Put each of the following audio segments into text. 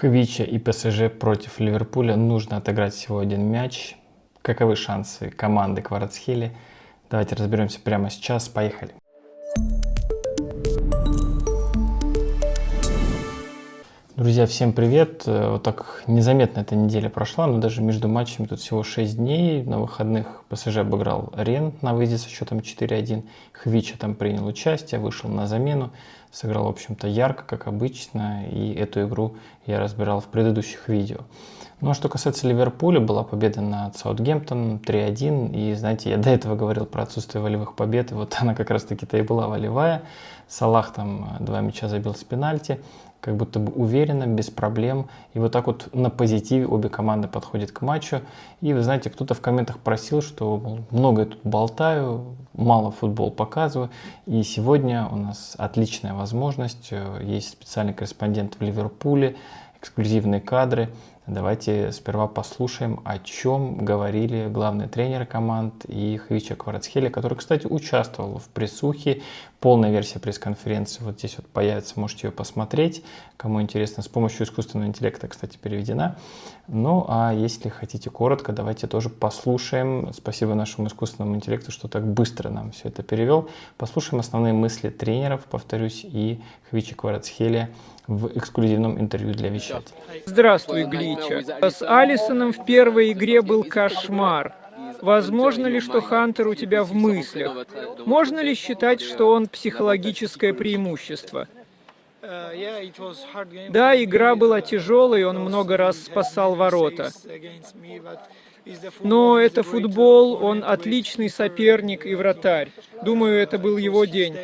Хвича и ПСЖ против Ливерпуля. Нужно отыграть всего один мяч. Каковы шансы команды Кварацхелии? Давайте разберемся прямо сейчас. Поехали. Друзья, всем привет! Вот так незаметно эта неделя прошла, но даже между матчами тут всего 6 дней. На выходных ПСЖ обыграл Рен на выезде со счетом 4-1. Хвича там принял участие, вышел на замену. Сыграл, в общем-то, ярко, как обычно. И эту игру я разбирал в предыдущих видео. Ну а что касается Ливерпуля, была победа над Саутгемптоном 3-1. И знаете, я до этого говорил про отсутствие волевых побед. И вот она как раз-таки-то и была волевая. Салах там 2 мяча забил с пенальти. Как будто бы уверенно, без проблем. И вот так вот на позитиве обе команды подходят к матчу. И вы знаете, кто-то в комментах просил, что мол, много я тут болтаю, мало футбол показываю. И сегодня у нас отличная возможность. Есть специальный корреспондент в Ливерпуле, эксклюзивные кадры. Давайте сперва послушаем, о чем говорили главные тренеры команд и Хвича Кварацхелия, который, кстати, участвовал в прессухе. Полная версия пресс-конференции вот здесь вот появится, можете ее посмотреть. Кому интересно, с помощью искусственного интеллекта, кстати, переведена. Ну, а если хотите коротко, давайте тоже послушаем. Спасибо нашему искусственному интеллекту, что так быстро нам все это перевел. Послушаем основные мысли тренеров, повторюсь, и Хвича Кварацхелия в эксклюзивном интервью для Вещателя. Здравствуй, Глича. С Алисоном в первой игре был кошмар. Возможно ли, что Хантер у тебя в мыслях? Можно ли считать, что он психологическое преимущество? Да, игра была тяжелой, он много раз спасал ворота. Но это футбол, он отличный соперник и вратарь. Думаю, это был его день.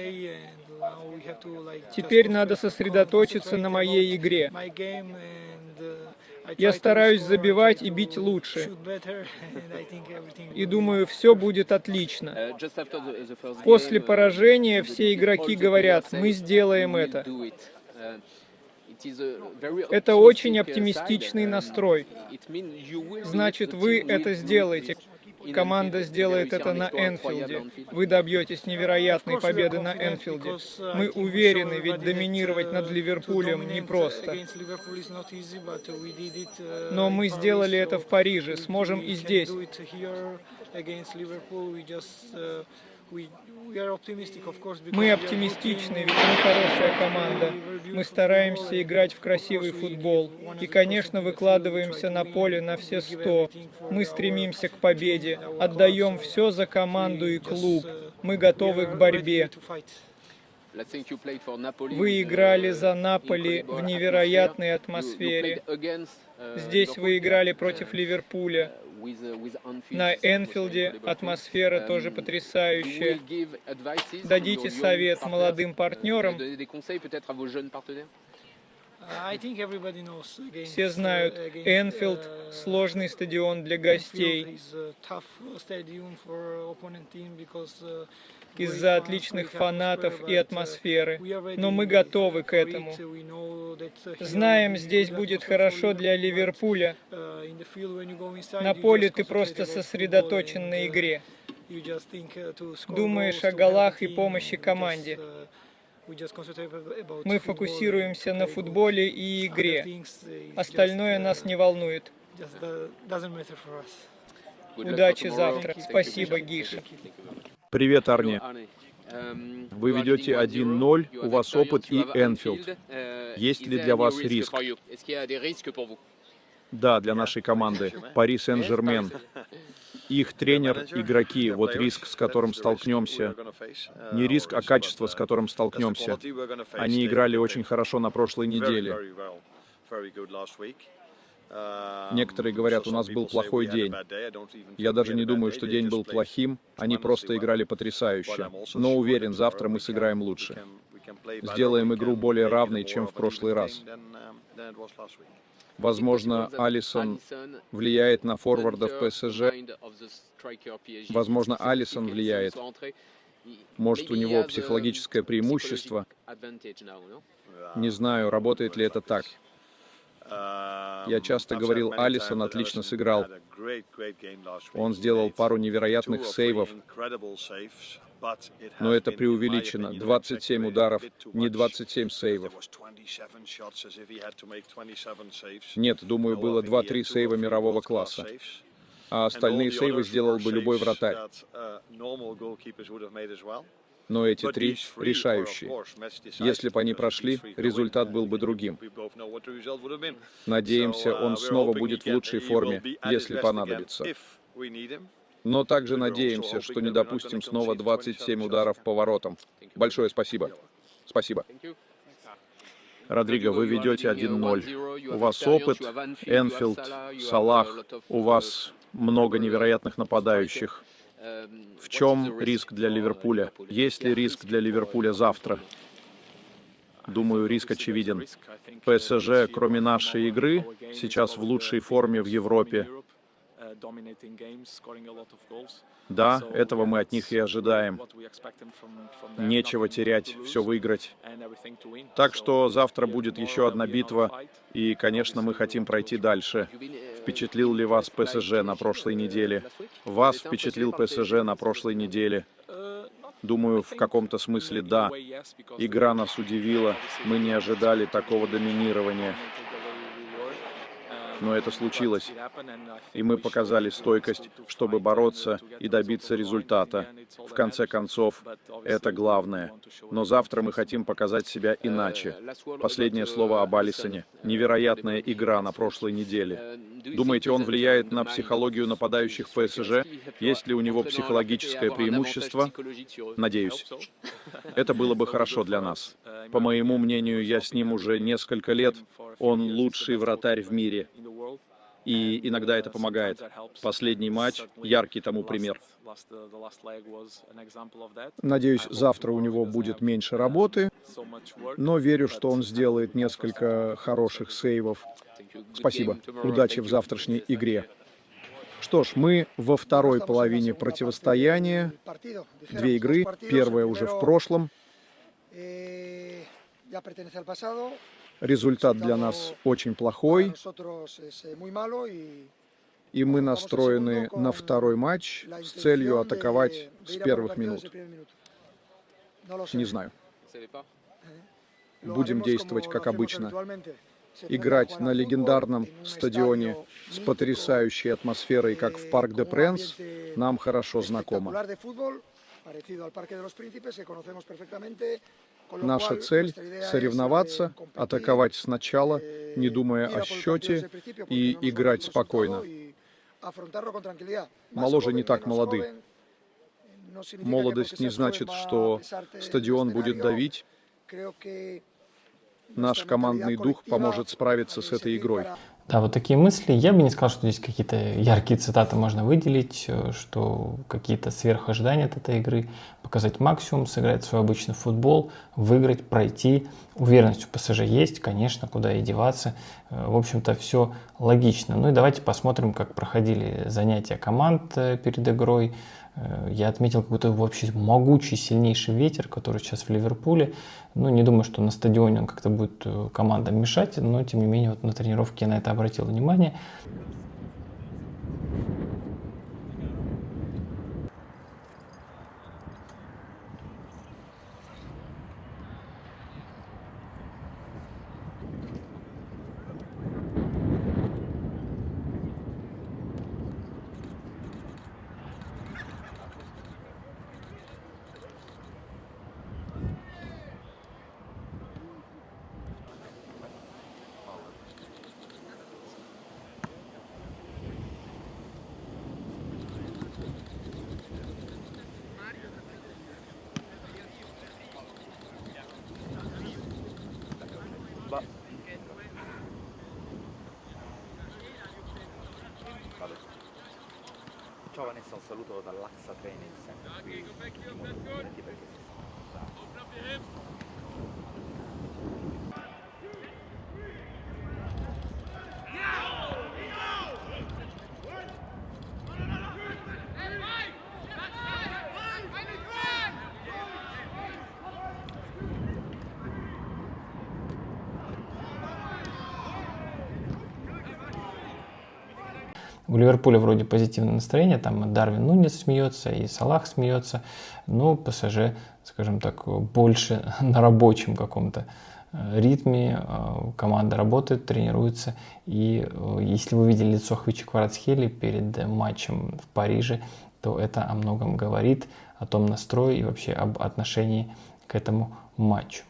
Теперь надо сосредоточиться на моей игре. Я стараюсь забивать и бить лучше. И думаю, все будет отлично. После поражения все игроки говорят, мы сделаем это. Это очень оптимистичный настрой. Значит, вы это сделаете. Команда сделает это на Энфилде. Вы добьетесь невероятной победы на Энфилде. Мы уверены, ведь доминировать над Ливерпулем непросто. Но мы сделали это в Париже, сможем и здесь. Мы оптимистичны, ведь мы хорошая команда. Мы стараемся играть в красивый футбол. И, конечно, выкладываемся на поле на все 100. Мы стремимся к победе, отдаем все за команду и клуб. Мы готовы к борьбе. Вы играли за Наполи в невероятной атмосфере. Здесь вы играли против Ливерпуля. На Энфилде атмосфера тоже потрясающая. Дадите совет молодым партнерам? Все знают, Энфилд — сложный стадион для гостей. Из-за отличных фанатов и атмосферы. Но мы готовы к этому. Знаем, здесь будет хорошо для Ливерпуля. На поле ты просто сосредоточен на игре. Думаешь о голах и помощи команде. Мы фокусируемся на футболе и игре. Остальное нас не волнует. Удачи завтра. Спасибо, Гиша. Привет, Арни. Вы ведете 1-0, у вас опыт и Энфилд. Есть ли для вас риск? Да, для нашей команды. Пари Сен-Жермен. Их тренер, игроки, вот риск, с которым столкнемся. Не риск, а качество, с которым столкнемся. Они играли очень хорошо на прошлой неделе. Некоторые говорят, у нас был плохой день. Я даже не думаю, что день был плохим, они просто играли потрясающе. Но уверен, завтра мы сыграем лучше. Сделаем игру более равной, чем в прошлый раз. Возможно, Алисон влияет на форвардов ПСЖ. Возможно, Алисон влияет. Может, у него психологическое преимущество. Не знаю, работает ли это так. Я часто говорил, Алисон отлично сыграл. Он сделал пару невероятных сейвов. Но это преувеличено. 27 ударов, не 27 сейвов. Нет, думаю, было 2-3 сейва мирового класса. А остальные сейвы сделал бы любой вратарь. Но эти 3 решающие. Если бы они прошли, результат был бы другим. Надеемся, он снова будет в лучшей форме, если понадобится. Но также надеемся, что не допустим снова 27 ударов по воротам. Большое спасибо. Спасибо. Родриго, вы ведете 1-0. У вас опыт, Энфилд, Салах, у вас много невероятных нападающих. В чем риск для Ливерпуля? Есть ли риск для Ливерпуля завтра? Думаю, риск очевиден. ПСЖ, кроме нашей игры, сейчас в лучшей форме в Европе. Да, этого мы от них и ожидаем. Нечего терять, все выиграть. Так что завтра будет еще одна битва, и, конечно, мы хотим пройти дальше. Впечатлил ли вас ПСЖ на прошлой неделе? Вас впечатлил ПСЖ на прошлой неделе? Думаю, в каком-то смысле да. Игра нас удивила, мы не ожидали такого доминирования. Но это случилось, и мы показали стойкость, чтобы бороться и добиться результата. В конце концов, это главное. Но завтра мы хотим показать себя иначе. Последнее слово об Алисоне. Невероятная игра на прошлой неделе. Думаете, он влияет на психологию нападающих ПСЖ? Есть ли у него психологическое преимущество? Надеюсь. Это было бы хорошо для нас. По моему мнению, я с ним уже несколько лет. Он лучший вратарь в мире. И иногда это помогает. Последний матч — яркий тому пример. Надеюсь, завтра у него будет меньше работы, но верю, что он сделает несколько хороших сейвов. Спасибо. Удачи в завтрашней игре. Что ж, мы во второй половине противостояния. 2 игры. Первая уже в прошлом. Результат для нас очень плохой, и мы настроены на второй матч с целью атаковать с первых минут. Не знаю. Будем действовать как обычно. Играть на легендарном стадионе с потрясающей атмосферой, как в Парк де Пренс, нам хорошо знакомо. Наша цель — соревноваться, атаковать сначала, не думая о счете, и играть спокойно. Моложе не так молоды. Молодость не значит, что стадион будет давить. Наш командный дух поможет справиться с этой игрой. Да, вот такие мысли. Я бы не сказал, что здесь какие-то яркие цитаты можно выделить, что какие-то сверхожидания от этой игры, показать максимум, сыграть свой обычный футбол, выиграть, пройти. Уверенность у ПСЖ есть, конечно, куда и деваться. В общем-то, все логично. Ну и давайте посмотрим, как проходили занятия команд перед игрой. Я отметил какой-то вообще могучий, сильнейший ветер, который сейчас в Ливерпуле. Ну, не думаю, что на стадионе он как-то будет командам мешать, но, тем не менее, вот на тренировке я на это обратил внимание. Ciao Vanessa, un saluto dall'Axa Training Center qui di Montepulciano, perché У Ливерпуля вроде позитивное настроение, там и Дарвин Нунес смеется, и Салах смеется, но ПСЖ, скажем так, больше на рабочем каком-то ритме, команда работает, тренируется, и если вы видели лицо Хвича Кварацхелии перед матчем в Париже, то это о многом говорит, о том настрое и вообще об отношении к этому матчу.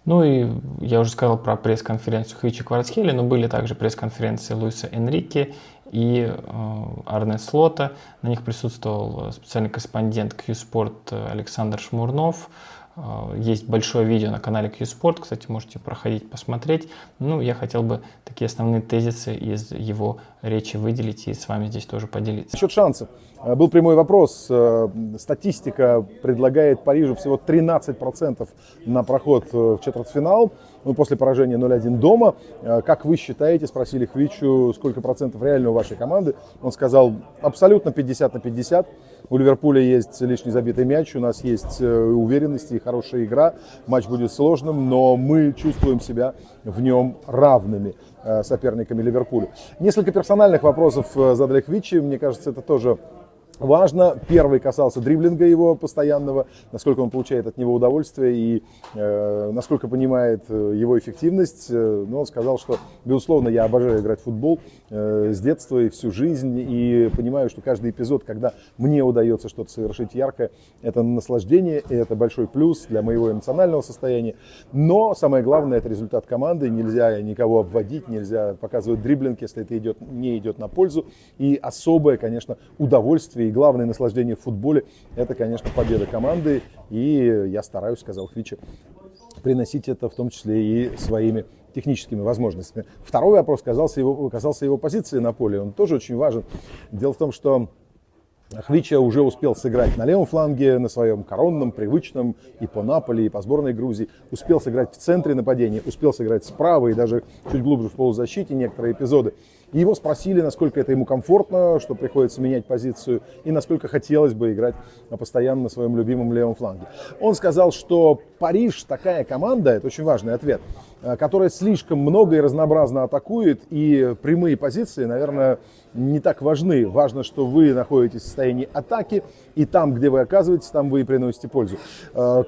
Ну и я уже сказал про пресс-конференцию Хвича Кварацхелии, но были также пресс-конференции Луиса Энрике и Арне Слота. На них присутствовал специальный корреспондент Q-Sport Александр Шмурнов. Есть большое видео на канале Q-Sport, кстати, можете проходить, посмотреть. Ну, я хотел бы такие основные тезисы из его речи выделить и с вами здесь тоже поделиться. Насчет шансов. Был прямой вопрос. Статистика предлагает Парижу всего 13% на проход в четвертьфинал, ну, после поражения 0-1 дома. Как вы считаете, спросили Хвичу, сколько процентов реально у вашей команды? Он сказал, абсолютно 50 на 50. У Ливерпуля есть лишний забитый мяч, у нас есть уверенность и хорошая игра. Матч будет сложным, но мы чувствуем себя в нем равными соперниками Ливерпуля. Несколько персональных вопросов задали Хвичи, мне кажется, это тоже важно. Первый касался дриблинга его постоянного, насколько он получает от него удовольствие и насколько понимает его эффективность. Но он сказал, что, безусловно, я обожаю играть в футбол с детства и всю жизнь, и понимаю, что каждый эпизод, когда мне удается что-то совершить яркое, это наслаждение, и это большой плюс для моего эмоционального состояния. Но самое главное, это результат команды. Нельзя никого обводить, нельзя показывать дриблинг, если это не идет на пользу. И особое, конечно, удовольствие и главное наслаждение в футболе — это, конечно, победа команды. И я стараюсь, сказал Хвича, приносить это в том числе и своими техническими возможностями. Второй вопрос касался его позиции на поле. Он тоже очень важен. Дело в том, что Хвича уже успел сыграть на левом фланге, на своем коронном, привычном, и по Наполи, и по сборной Грузии. Успел сыграть в центре нападения, успел сыграть справа и даже чуть глубже в полузащите некоторые эпизоды. И его спросили, насколько это ему комфортно, что приходится менять позицию, и насколько хотелось бы играть постоянно на своем любимом левом фланге. Он сказал, что Париж такая команда, это очень важный ответ, которая слишком много и разнообразно атакует, и прямые позиции, наверное, не так важны. Важно, что вы находитесь в состоянии атаки, и там, где вы оказываетесь, там вы и приносите пользу.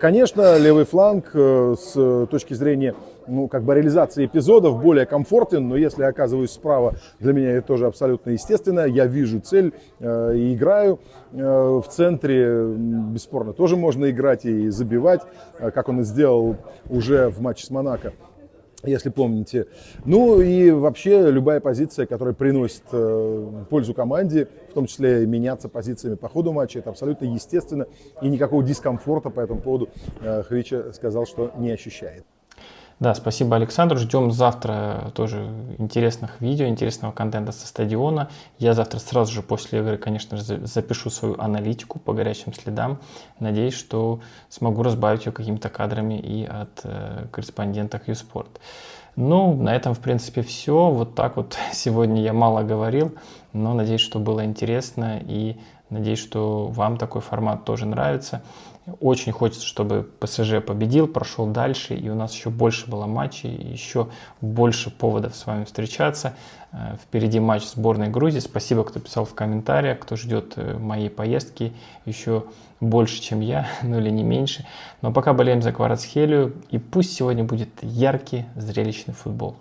Конечно, левый фланг с точки зрения реализации эпизодов более комфортен, но если я оказываюсь справа, для меня это тоже абсолютно естественно. Я вижу цель и играю. В центре, бесспорно, тоже можно играть и забивать, как он и сделал уже в матче с Монако, если помните. Ну и вообще любая позиция, которая приносит пользу команде, в том числе меняться позициями по ходу матча, это абсолютно естественно, и никакого дискомфорта по этому поводу Хвича сказал, что не ощущает. Да, спасибо, Александру. Ждем завтра тоже интересных видео, интересного контента со стадиона. Я завтра сразу же после игры, конечно же, запишу свою аналитику по горячим следам. Надеюсь, что смогу разбавить ее какими-то кадрами и от корреспондента Q-Sport. Ну, на этом, в принципе, все. Вот так вот сегодня я мало говорил, но надеюсь, что было интересно, и надеюсь, что вам такой формат тоже нравится. Очень хочется, чтобы ПСЖ победил, прошел дальше, и у нас еще больше было матчей, еще больше поводов с вами встречаться. Впереди матч сборной Грузии. Спасибо, кто писал в комментариях, кто ждет моей поездки еще больше, чем я, ну или не меньше. Но пока болеем за Кварацхелию, и пусть сегодня будет яркий, зрелищный футбол.